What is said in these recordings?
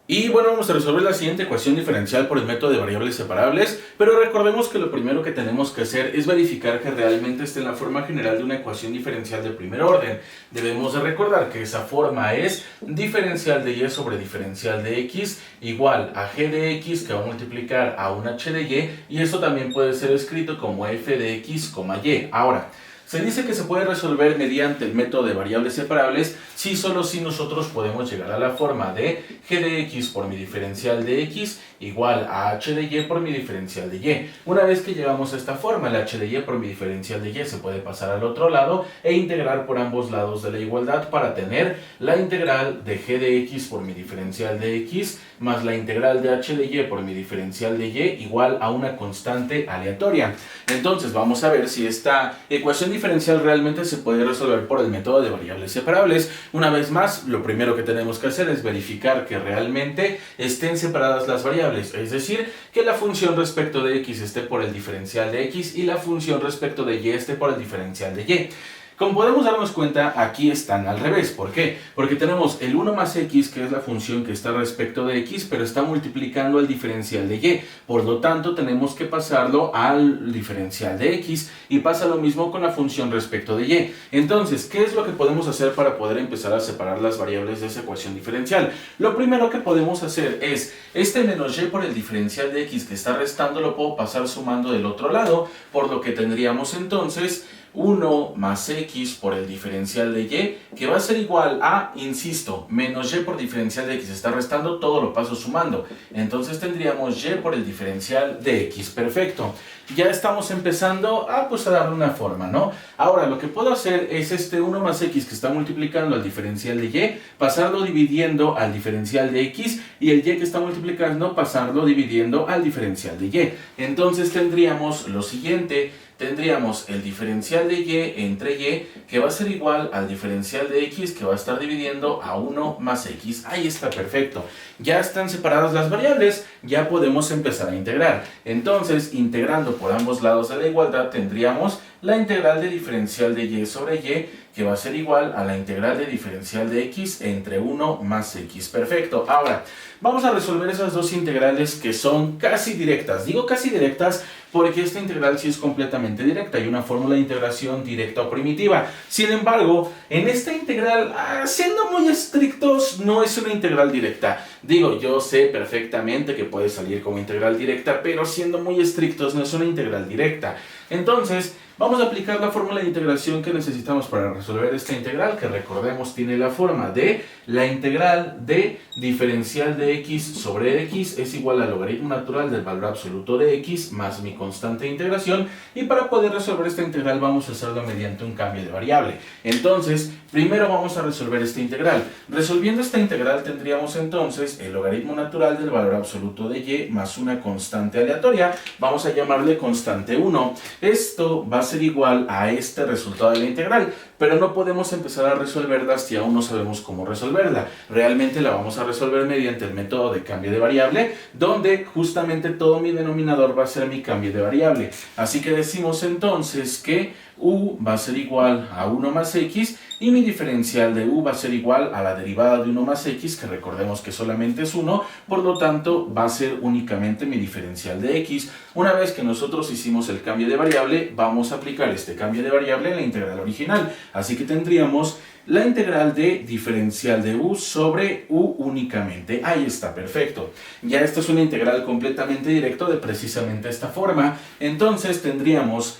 Y bueno, vamos a resolver la siguiente ecuación diferencial por el método de variables separables, pero recordemos que lo primero que tenemos que hacer es verificar que realmente esté en la forma general de una ecuación diferencial de primer orden. Debemos de recordar que esa forma es diferencial de y sobre diferencial de x igual a g de x que va a multiplicar a un h de y esto también puede ser escrito como f de x, y. Ahora, se dice que se puede resolver mediante el método de variables separables si solo si nosotros podemos llegar a la forma de g de x por mi diferencial de x igual a h de y por mi diferencial de y. Una vez que llegamos a esta forma, el h de y por mi diferencial de y se puede pasar al otro lado e integrar por ambos lados de la igualdad para tener la integral de g de x por mi diferencial de x más la integral de h de y por mi diferencial de y igual a una constante aleatoria. Entonces vamos a ver si esta ecuación diferencial realmente se puede resolver por el método de variables separables. Una vez más, lo primero que tenemos que hacer es verificar que realmente estén separadas las variables, es decir, que la función respecto de x esté por el diferencial de x y la función respecto de y esté por el diferencial de y. Como podemos darnos cuenta, aquí están al revés. ¿Por qué? Porque tenemos el 1 más x, que es la función que está respecto de x, pero está multiplicando al diferencial de y. Por lo tanto, tenemos que pasarlo al diferencial de x y pasa lo mismo con la función respecto de y. Entonces, ¿qué es lo que podemos hacer para poder empezar a separar las variables de esa ecuación diferencial? Lo primero que podemos hacer es, este menos y por el diferencial de x que está restando lo puedo pasar sumando del otro lado, por lo que tendríamos entonces 1 más x por el diferencial de y, que va a ser igual a, insisto, menos y por diferencial de x, está restando, todo lo paso sumando. Entonces tendríamos y por el diferencial de x, perfecto. Ya estamos empezando a darle una forma, ¿no? Ahora, lo que puedo hacer es este 1 más x que está multiplicando al diferencial de y, pasarlo dividiendo al diferencial de x, y el y que está multiplicando, pasarlo dividiendo al diferencial de y. Entonces tendríamos lo siguiente. Tendríamos el diferencial de y entre y, que va a ser igual al diferencial de x, que va a estar dividiendo a 1 más x. Ahí está, perfecto. Ya están separadas las variables, ya podemos empezar a integrar. Entonces, integrando por ambos lados de la igualdad, tendríamos la integral de diferencial de y sobre y, que va a ser igual a la integral de diferencial de x entre 1 más x. Perfecto. Ahora, vamos a resolver esas dos integrales que son casi directas. Digo casi directas porque esta integral sí es completamente directa. Hay una fórmula de integración directa o primitiva. Sin embargo, en esta integral, siendo muy estrictos, no es una integral directa. Digo, yo sé perfectamente que puede salir como integral directa, pero siendo muy estrictos no es una integral directa. Entonces, vamos a aplicar la fórmula de integración que necesitamos para resolver esta integral, que recordemos tiene la forma de la integral de diferencial de x sobre x es igual al logaritmo natural del valor absoluto de x más mi constante de integración, y para poder resolver esta integral vamos a hacerlo mediante un cambio de variable. Entonces, primero vamos a resolver esta integral. Resolviendo esta integral tendríamos entonces el logaritmo natural del valor absoluto de y más una constante aleatoria, vamos a llamarle constante 1. Esto va a ser igual a este resultado de la integral, pero no podemos empezar a resolverla si aún no sabemos cómo resolverla. Realmente la vamos a resolver mediante el método de cambio de variable, donde justamente todo mi denominador va a ser mi cambio de variable. Así que decimos entonces que u va a ser igual a 1 más x y mi diferencial de u va a ser igual a la derivada de 1 más x, que recordemos que solamente es 1, por lo tanto va a ser únicamente mi diferencial de x. Una vez que nosotros hicimos el cambio de variable, vamos a aplicar este cambio de variable en la integral original. Así que tendríamos la integral de diferencial de u sobre u únicamente. Ahí está, perfecto. Ya esta es una integral completamente directa de precisamente esta forma. Entonces tendríamos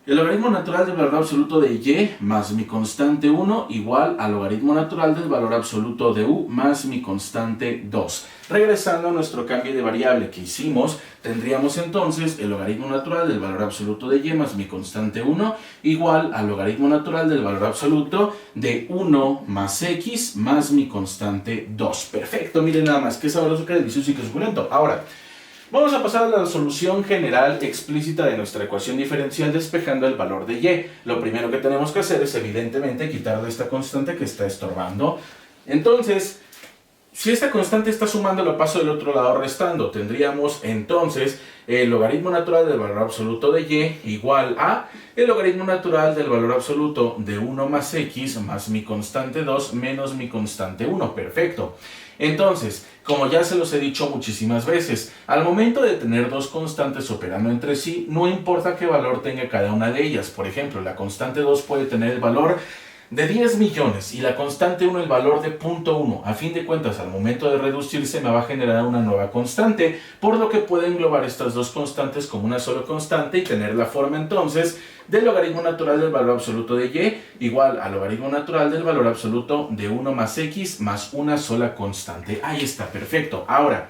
el logaritmo natural del valor absoluto de y más mi constante 1 igual al logaritmo natural del valor absoluto de u más mi constante 2. Regresando a nuestro cambio de variable que hicimos, tendríamos entonces el logaritmo natural del valor absoluto de y más mi constante 1 igual al logaritmo natural del valor absoluto de 1 más x más mi constante 2. Perfecto, miren nada más, qué sabroso, qué delicioso y qué suculento. Ahora, vamos a pasar a la solución general explícita de nuestra ecuación diferencial despejando el valor de y. Lo primero que tenemos que hacer es evidentemente quitarle esta constante que está estorbando. Entonces, si esta constante está sumando, lo paso del otro lado restando. Tendríamos entonces el logaritmo natural del valor absoluto de y igual a el logaritmo natural del valor absoluto de 1 más x más mi constante 2 menos mi constante 1. Perfecto. Entonces, como ya se los he dicho muchísimas veces, al momento de tener dos constantes operando entre sí, no importa qué valor tenga cada una de ellas. Por ejemplo, la constante 2 puede tener el valor de 10 millones y la constante 1 el valor de 0.1. A fin de cuentas, al momento de reducirse me va a generar una nueva constante, por lo que puede englobar estas dos constantes como una sola constante y tener la forma entonces del logaritmo natural del valor absoluto de y igual al logaritmo natural del valor absoluto de 1 más x más una sola constante. Ahí está, perfecto. Ahora,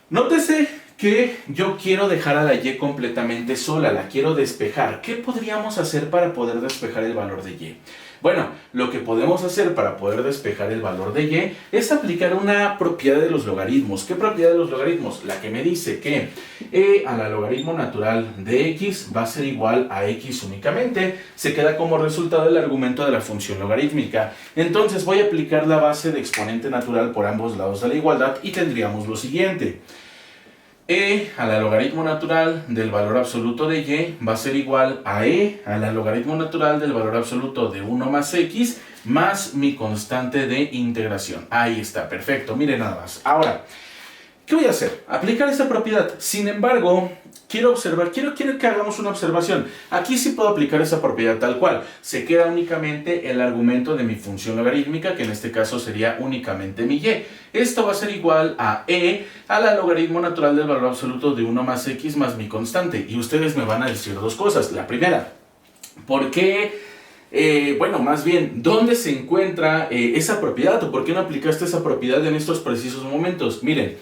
nótese que yo quiero dejar a la y completamente sola, la quiero despejar. ¿Qué podríamos hacer para poder despejar el valor de y? Bueno, lo que podemos hacer para poder despejar el valor de y es aplicar una propiedad de los logaritmos. ¿Qué propiedad de los logaritmos? La que me dice que e a la logaritmo natural de x va a ser igual a x únicamente. Se queda como resultado el argumento de la función logarítmica. Entonces voy a aplicar la base de exponente natural por ambos lados de la igualdad y tendríamos lo siguiente. E a la logaritmo natural del valor absoluto de y va a ser igual a e a la logaritmo natural del valor absoluto de 1 más x más mi constante de integración. Ahí está, perfecto, miren nada más. Ahora, ¿qué voy a hacer? Aplicar esta propiedad. Sin embargo, quiero que hagamos una observación. Aquí sí puedo aplicar esa propiedad tal cual. Se queda únicamente el argumento de mi función logarítmica, que en este caso sería únicamente mi y. Esto va a ser igual a e a la logaritmo natural del valor absoluto de 1 más x más mi constante. Y ustedes me van a decir dos cosas. La primera, ¿por qué? Bueno, más bien, ¿dónde se encuentra esa propiedad? ¿O por qué no aplicaste esa propiedad en estos precisos momentos? Miren,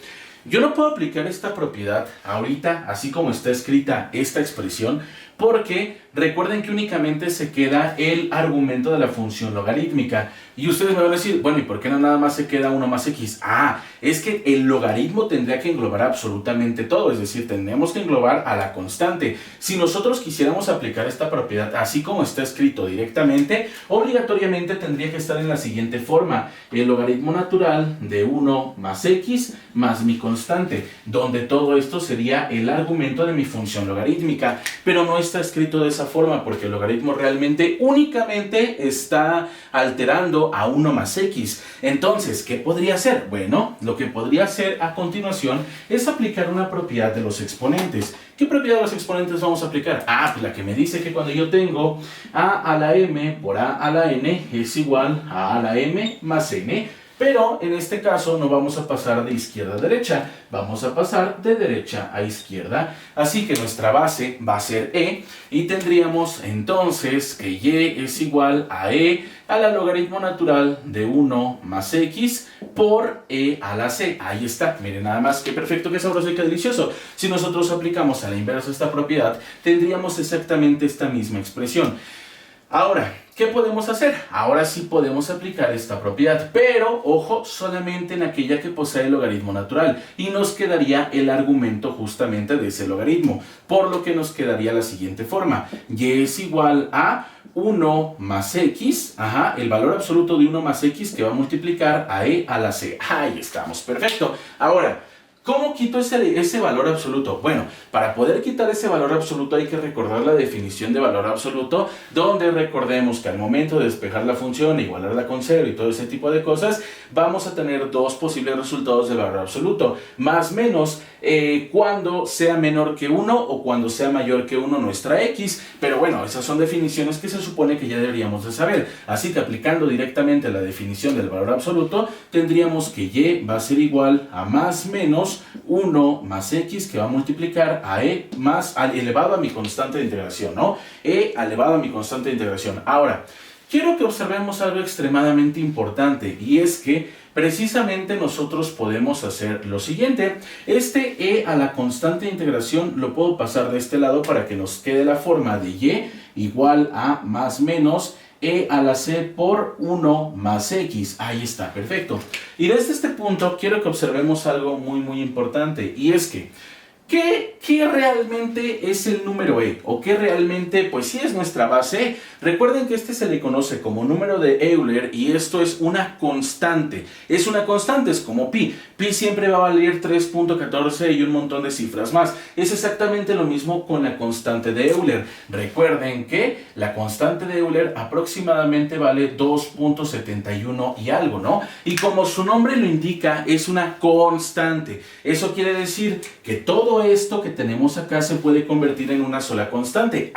yo no puedo aplicar esta propiedad ahorita, así como está escrita esta expresión, porque recuerden que únicamente se queda el argumento de la función logarítmica. Y ustedes me van a decir, bueno, ¿y por qué no nada más se queda 1 más x? Ah, es que el logaritmo tendría que englobar absolutamente todo, es decir, tendríamos que englobar a la constante. Si nosotros quisiéramos aplicar esta propiedad así como está escrito directamente, obligatoriamente tendría que estar en la siguiente forma: el logaritmo natural de 1 más x más mi constante, donde todo esto sería el argumento de mi función logarítmica. Pero no está escrito de esa forma porque el logaritmo realmente únicamente está alterando a 1 más x. Entonces, ¿qué podría hacer? Bueno, lo que podría hacer a continuación es aplicar una propiedad de los exponentes. ¿Qué propiedad de los exponentes vamos a aplicar? Ah, pues la que me dice que cuando yo tengo a la m por a la n es igual a la m más n. Pero en este caso no vamos a pasar de izquierda a derecha, vamos a pasar de derecha a izquierda. Así que nuestra base va a ser e y tendríamos entonces que y es igual a e a la logaritmo natural de 1 más x por e a la c. Ahí está, miren nada más qué perfecto, qué sabroso y qué delicioso. Si nosotros aplicamos a la inversa esta propiedad, tendríamos exactamente esta misma expresión. Ahora, ¿qué podemos hacer? Ahora sí podemos aplicar esta propiedad, pero ojo, solamente en aquella que posee el logaritmo natural, y nos quedaría el argumento justamente de ese logaritmo, por lo que nos quedaría la siguiente forma: y es igual a 1 más x, el valor absoluto de 1 más x que va a multiplicar a e a la c. Ahí estamos, perfecto. Ahora, ¿cómo quito ese valor absoluto? Bueno, para poder quitar ese valor absoluto hay que recordar la definición de valor absoluto, donde recordemos que al momento de despejar la función, igualarla con 0 y todo ese tipo de cosas, vamos a tener dos posibles resultados de valor absoluto: más menos cuando sea menor que 1 o cuando sea mayor que 1 nuestra x. Pero bueno, esas son definiciones que se supone que ya deberíamos de saber. Así que aplicando directamente la definición del valor absoluto, tendríamos que y va a ser igual a más menos 1 más x que va a multiplicar a e más elevado a mi constante de integración, ¿no? E elevado a mi constante de integración. Ahora, quiero que observemos algo extremadamente importante, y es que precisamente nosotros podemos hacer lo siguiente. Este e a la constante de integración lo puedo pasar de este lado para que nos quede la forma de y igual a más menos e a la c por 1 más x. Ahí está, perfecto. Y desde este punto quiero que observemos algo muy importante, y es que ¿Qué realmente es el número e? ¿O qué realmente, pues sí es nuestra base e? Recuerden que este se le conoce como número de Euler y esto es una constante. Es una constante, es como pi. Pi siempre va a valer 3.14 y un montón de cifras más. Es exactamente lo mismo con la constante de Euler. Recuerden que la constante de Euler aproximadamente vale 2.71 y algo, ¿no? Y como su nombre lo indica, es una constante. Eso quiere decir que todo esto que tenemos acá se puede convertir en una sola constante.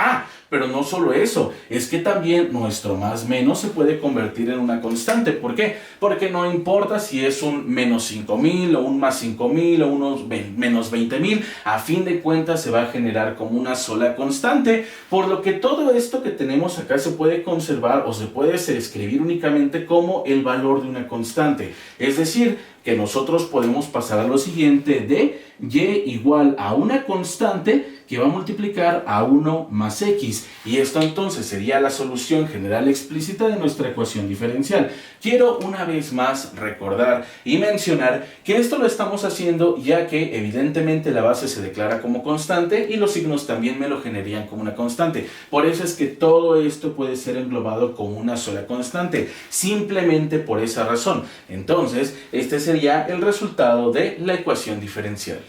Pero no solo eso, es que también nuestro más menos se puede convertir en una constante. ¿Por qué? Porque no importa si es un menos 5000 o un más 5000 o unos menos 20000, a fin de cuentas se va a generar como una sola constante, por lo que todo esto que tenemos acá se puede conservar o se puede escribir únicamente como el valor de una constante. Es decir, que nosotros podemos pasar a lo siguiente de y igual a una constante que va a multiplicar a 1 más x. Y esto entonces sería la solución general explícita de nuestra ecuación diferencial. Quiero una vez más recordar y mencionar que esto lo estamos haciendo ya que evidentemente la base se declara como constante y los signos también me lo generarían como una constante. Por eso es que todo esto puede ser englobado como una sola constante, simplemente por esa razón. Entonces, este sería el resultado de la ecuación diferencial.